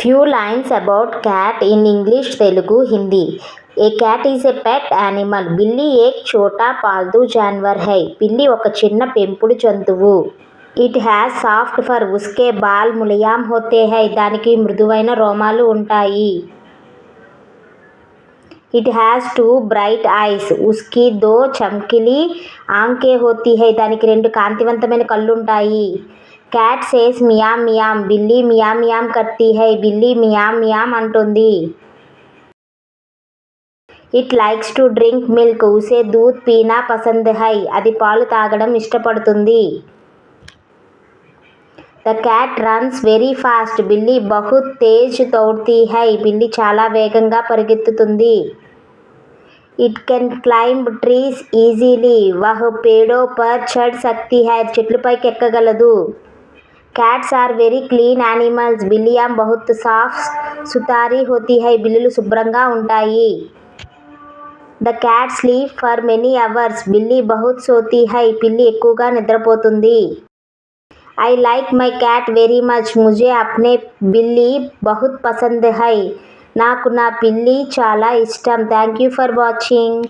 Few lines about cat in English, Telugu, Hindi. A cat is a pet animal. बिल्ली एक छोटा पालतू जानवर है. పిల్లి ఒక చిన్న పెంపుడు జంతువు. It has soft fur. उसके बाल मुलायम होते हैं. దానికి మృదువైన రోమాలు ఉంటాయి. It has two bright eyes. उसकी दो चमकीली आंखें होती है. దానికి రెండు కాంతివంతమైన కళ్ళుంటాయి. Cat says मियाम मियाम. बिल्ली मियाम मियाम करती है. बिल्ली मियाम मियाम అంటుంది. It likes to drink milk. उसे दूध पीना पसंद है. అది పాలు తాగడం ఇష్టపడుతుంది. The cat runs very fast. बिल्ली बहुत तेज दौड़ती है. బిల్లి చాలా వేగంగా పరిగెత్తుతుంది. It can climb trees easily. वह पेड़ों पर चढ़ सकती है. చెట్లపైకి ఎక్కగలదు. Cats are very clean animals. बिल्लियाँ बहुत साफ सुथरी होती है. బిల్లులు శుభ్రంగా ఉంటాయి. The cat sleeps for many hours. బిల్లి बहुत सोती है. పిల్లి ఎక్కువగా నిద్రపోతుంది. I like my cat very much. मुझे अपने बिल्ली बहुत पसंद है. నాకు నా పిల్లి చాలా ఇష్టం. Thank you for watching.